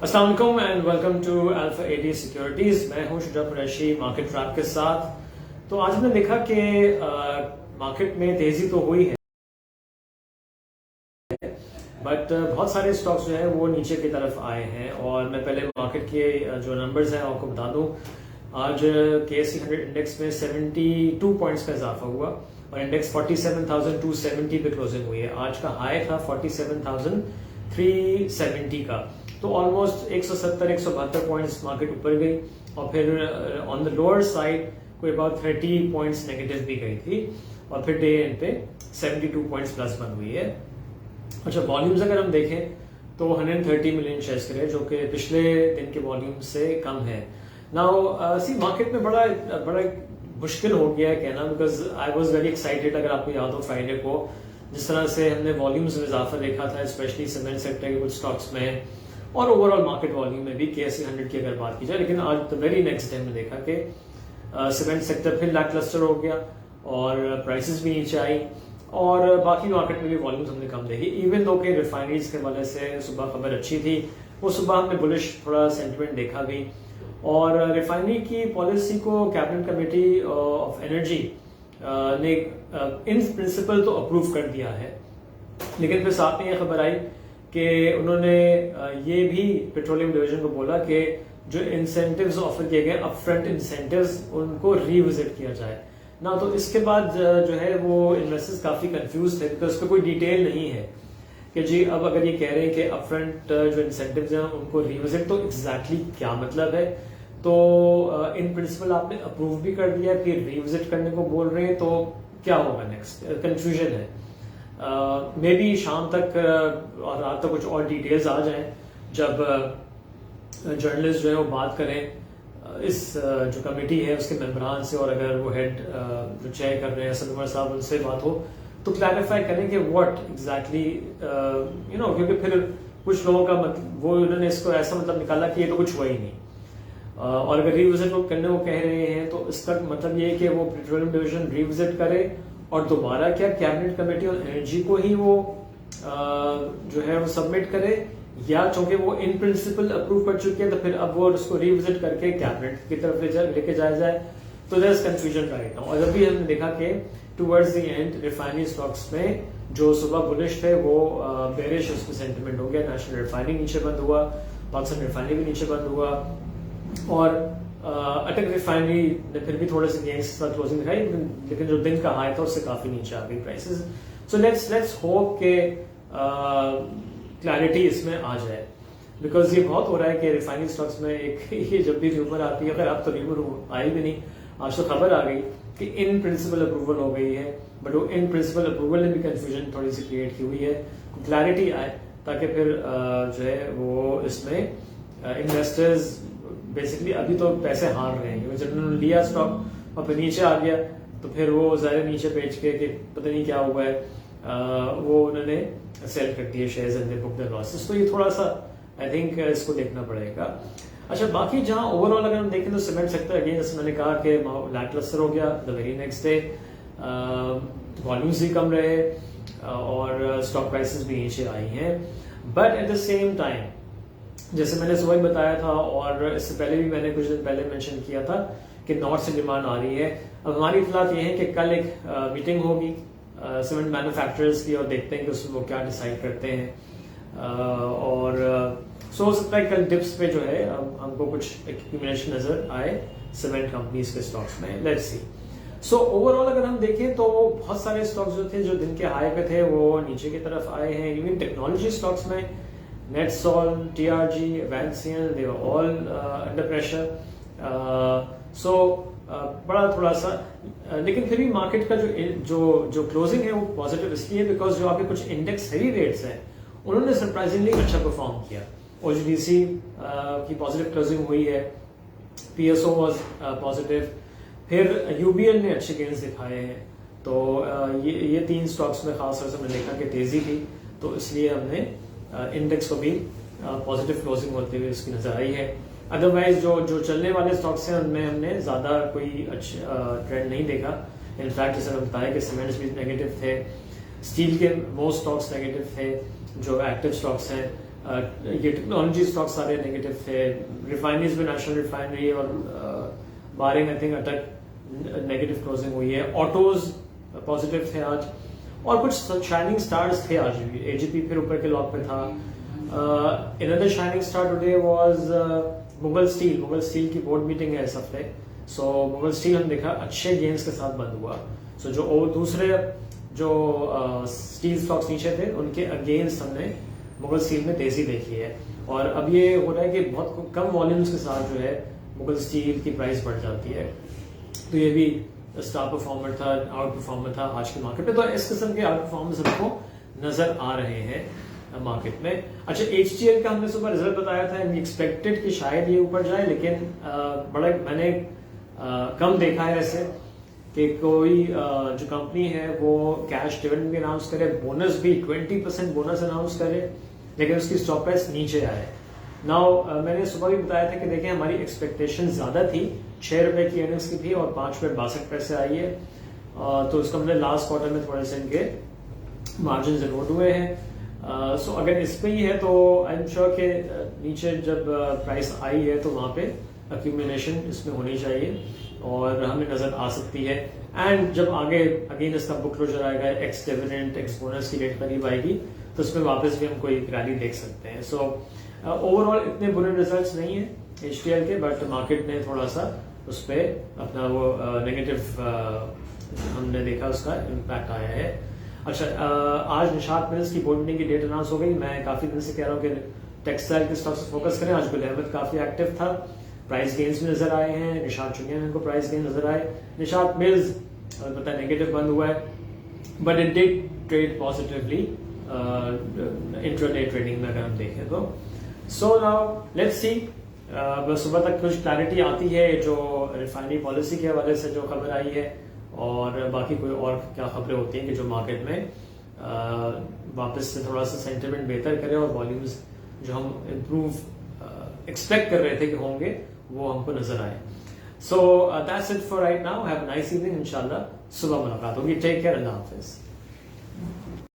अस्सलाम वालेकुम and welcome to alpha AD securities. मैं हूं शुजा कुरैशी मार्केट ट्रैप के साथ। तो आज हमने देखा कि मार्केट में तेजी तो हुई है, बट बहुत सारे स्टॉक्स जो है वो नीचे की तरफ आए हैं। और मैं पहले मार्केट के जो नंबर्स हैं आपको बता दूं। आज KSE 100 इंडेक्स में 72 पॉइंट्स का इजाफा हुआ और इंडेक्स 47,270 पे क्लोजिंग हुई है। आज का हाई था 47,370 का, तो ऑलमोस्ट 170-172 पॉइंट्स मार्केट ऊपर गई। और फिर ऑन द लोअर साइड कोई अबाउट 30 पॉइंट्स नेगेटिव भी गई थी और फिर डे एंड पे 72 पॉइंट्स प्लस बन हुई है। अच्छा, वॉल्यूम्स अगर हम देखें तो 130 मिलियन शेयर्स करे, जो कि पिछले दिन के वॉल्यूम से कम है। नाउ सी मार्केट में बड़ा मुश्किल हो गया है कहना, because I was very excited. अगर आपको याद हो फ्राइडे को जिस तरह से हमने वॉल्यूम्स में इजाफा देखा था, स्पेशली सीमेंट सेक्टर के कुछ स्टॉक्स में और ओवरऑल मार्केट वॉल्यूम में भी KSE 100 की अगर बात की जाए। लेकिन आज द वेरी नेक्स्ट डे में देखा कि सीमेंट सेक्टर फिर लैकलस्टर हो गया और प्राइसेस भी नीचे आई और बाकी मार्केट में भी वॉल्यूम्स हमने कम देखी। इवन दो कि रिफाइनरीज के हवाले से सुबह खबर अच्छी थी, वो सुबह हमने बुलिश थोड़ा सेंटिमेंट देखा भी। और रिफाइनरी की पॉलिसी को कैबिनेट कमेटी ऑफ एनर्जी ने इन प्रिंसिपल तो अप्रूव कर दिया है, लेकिन फिर साथ में ये खबर आई कि उन्होंने ये भी पेट्रोलियम डिवीजन को बोला कि जो इंसेंटिव्स ऑफर किए गए अपफ्रंट इंसेंटिव्स उनको रिविजिट किया जाए ना। तो इसके बाद जो है वो इन्वेस्टर्स काफी कंफ्यूज थे, बिकॉज उसका कोई डिटेल नहीं है कि जी अब अगर ये कह रहे हैं कि अपफ्रंट जो इंसेंटिव्स हैं उनको रिविजिट, तो एग्जैक्टली क्या मतलब है। तो इन प्रिंसिपल आपने अप्रूव भी कर दिया, फिर रिविजिट करने को बोल रहे हैं, तो क्या होगा नेक्स्ट, कंफ्यूजन है। मे बी शाम तक और रात तक कुछ और डिटेल्स आ जाएं जब जर्नलिस्ट जो है वो बात करें इस जो कमेटी है उसके मेंबरान से, और अगर वो हेड जो चेयर कर रहे हैं असद उमर साहब उनसे बात हो तो क्लैरिफाई करें कि व्हाट एग्जैक्टली क्योंकि फिर कुछ लोगों का वो उन्होंने इसको ऐसा मतलब निकाला कि ये तो कुछ हुआ ही नहीं। और अगर रिविजिट करने को कह रहे हैं तो इसका मतलब ये है कि वो पेट्रोलियम डिवीजन रिविजिट करे और दोबारा क्या कैबिनेट कमेटी और एनर्जी को ही वो जो है वो सबमिट करे, या चूंकि वो इन प्रिंसिपल अप्रूव कर चुके हैं तो फिर अब वो उसको रिविजिट करके कैबिनेट की तरफ लेके जाया जाए। तो there is confusion right now. और अभी हमने देखा कि towards the end refinery stocks में जो सुबह बुलिश थे वो बेरिश उसमें सेंटिमेंट हो गया। नेशनल रिफाइनरी नीचे बंद हुआ, पाकिस्तान रिफाइनरी भी नीचे बंद हुआ और अटक रिफाइनरी ने फिर भी थोड़े से गेंस के साथ क्लोजिंग दिखाई, लेकिन जो दिन का हाई था उससे काफी नीचे आ गई प्राइसेस। सो लेट्स होप के क्लैरिटी इसमें आ जाए, बिकॉज ये बहुत हो रहा है कि रिफाइनरी स्टॉक्स में एक ये जब भी र्यूमर आती है, अगर अब तो र्यूमर आई भी नहीं, आज तो खबर आ गई कि इन प्रिंसिपल अप्रूवल हो गई है, बट वो इन प्रिंसिपल अप्रूवल ने भी कंफ्यूजन थोड़ी सी क्रिएट की हुई है। क्लैरिटी आए ताकि फिर जो है वो इसमें इन्वेस्टर्स बेसिकली अभी तो पैसे हार रहे हैं, क्योंकि जब उन्होंने लिया स्टॉक और फिर नीचे आ गया तो फिर वो ज़ाहिर नीचे बेच के कि पता नहीं क्या हुआ है वो उन्होंने सेल कर दिए shares and they book the losses. तो ये थोड़ा सा आई थिंक इसको देखना पड़ेगा। अच्छा, बाकी जहां ओवरऑल अगर हम देखें तो सीमेंट सेक्टर अगेन जैसे मैंने कहा कि लैकलस्टर हो गया the very next day, volumes भी कम रहे और स्टॉक प्राइसेस भी नीचे आई हैं। But at the same time जैसे मैंने सुबह ही बताया था और इससे पहले भी मैंने कुछ दिन पहले मेंशन किया था कि नॉर्थ से डिमांड आ रही है। अब हमारी इतलात ये है कि कल एक मीटिंग होगी सीमेंट मैन्युफैक्चरर्स की और देखते हैं कि उसमें वो क्या डिसाइड करते हैं। और सो हो सकता है कल डिप्स पे जो है हमको कुछ एक्यूमुलेशन नजर आए सीमेंट कंपनीज के स्टॉक्स में। Let's see. सो ओवरऑल अगर हम देखें तो बहुत सारे स्टॉक्स जो थे जो दिन के हाई पे थे वो नीचे की तरफ आए हैं। इवन टेक्नोलॉजी स्टॉक्स में Netsol, TRG, Vancian, they were all under pressure. So बड़ा थोड़ा सा लेकिन फिर भी मार्केट का जो क्लोजिंग है वो पॉजिटिव इसलिए बिकॉज जो आपके कुछ इंडेक्स हेवी रेट्स हैं उन्होंने सरप्राइजिंगली अच्छा परफॉर्म किया। OGDC की पॉजिटिव क्लोजिंग हुई है, PSO वाज पॉजिटिव, फिर UBL ने अच्छे गेन्स दिखाए हैं। तो ये तीन स्टॉक्स में खासतौर से हमने देखा कि तेजी थी, तो इसलिए हमने इंडेक्स को भी पॉजिटिव क्लोजिंग होते हुए इसकी नजर आई है। अदरवाइज जो चलने वाले स्टॉक्स हैं उनमें हमने ज्यादा कोई अच्छा ट्रेंड नहीं देखा। इनफैक्ट जैसे मैंने बताया कि सीमेंट्स भी नेगेटिव थे, स्टील के मोस्ट स्टॉक्स नेगेटिव थे जो एक्टिव स्टॉक्स हैं। ये टेक्नोलॉजी स्टॉक सारे नेगेटिव थे, रिफाइनरीज में नेशनल रिफाइनरी और बारिंग आई थिंक अटक नेगेटिव क्लोजिंग हुई है, ऑटोज पॉजिटिव थे आज, और कुछ शाइनिंग स्टार्स थे आज भी। एजीपी फिर ऊपर के लॉक पे था। Another shining star today was Mughal steel की बोर्ड मीटिंग है इस हफ्ते। सो मुगल स्टील हम देखा अच्छे गेन्स के साथ बंद हुआ। सो जो दूसरे जो स्टील स्टॉक्स नीचे थे उनके अगेंस्ट हमने मुगल स्टील में तेजी देखी है, और अब ये हो रहा है कि बहुत कम वॉल्यूम्स के साथ जो है मुगल स्टील की प्राइस बढ़ जाती है। तो ये भी स्टार परफॉर्मर था, आउट परफॉर्मर था आज के मार्केट में। तो इस किस्म के आउट परफॉर्मेंस हमको नजर आ रहे हैं मार्केट में। अच्छा, HTL का हमने सुबह रिजल्ट बताया था, एक्सपेक्टेड कि शायद ये ऊपर जाए, लेकिन बड़ा मैंने कम देखा है ऐसे कि कोई जो कंपनी है वो कैश डिविडेंड भी अनाउंस करे, बोनस भी 20% बोनस अनाउंस करे, लेकिन उसकी स्टॉक प्राइस नीचे आए। नाउ मैंने सुबह भी बताया था कि देखें हमारी एक्सपेक्टेशन ज्यादा थी, 6 रुपए की अर्निंग्स की थी और 5 रुपए 62 पैसे आई है। तो इसका मतलब लास्ट क्वार्टर में थोड़े से इनके मार्जिन जरूर हुए हैं। सो अगर इस पे ही है तो आई एम श्योर के नीचे जब प्राइस आई है तो वहां पे अक्यूमुलेशन इसमें होनी चाहिए और हमें नजर आ सकती है। एंड जब आगे अगेन इसका बुक क्लोजर आएगा, एक्स डिविडेंड एक्स बोनस की डेट करीब आएगी, तो उसमें वापस भी हम कोई रैली देख सकते हैं। सो ओवरऑल इतने बुरे रिजल्ट्स नहीं है HTL के, बट मार्केट ने थोड़ा सा उस पर अपना वो नेगेटिव हमने देखा उसका इम्पैक्ट आया है। अच्छा, आज निशात मिल्स की बोर्ड मीटिंग की डेट अनाउंस हो गई। मैं काफी दिन से कह रहा हूँ कि टेक्सटाइल के स्टॉक्स पे फोकस करें। आज गुल अहमद काफी एक्टिव था, प्राइस गेन्स भी नजर आए हैं। निशात चुनिया को प्राइस गेन नजर आए। निशात मिल्स पता नेगेटिव बंद हुआ है, but it did trade positively intraday trading में अगर हम देखें तो। सो नाउ लेट्स सी, सुबह तक कुछ क्लैरिटी आती है जो रिफाइनरी पॉलिसी के हवाले से जो खबर आई है, और बाकी कोई और क्या खबरें होती हैं कि जो मार्केट में वापस से थोड़ा सा सेंटिमेंट बेहतर करे और वॉल्यूम्स जो हम इम्प्रूव एक्सपेक्ट कर रहे थे कि होंगे वो हमको नजर आए। So that's it for right now. Have a nice evening. इंशाल्लाह सुबह मुलाकात होगी। Take care. अल्लाह हाफिज।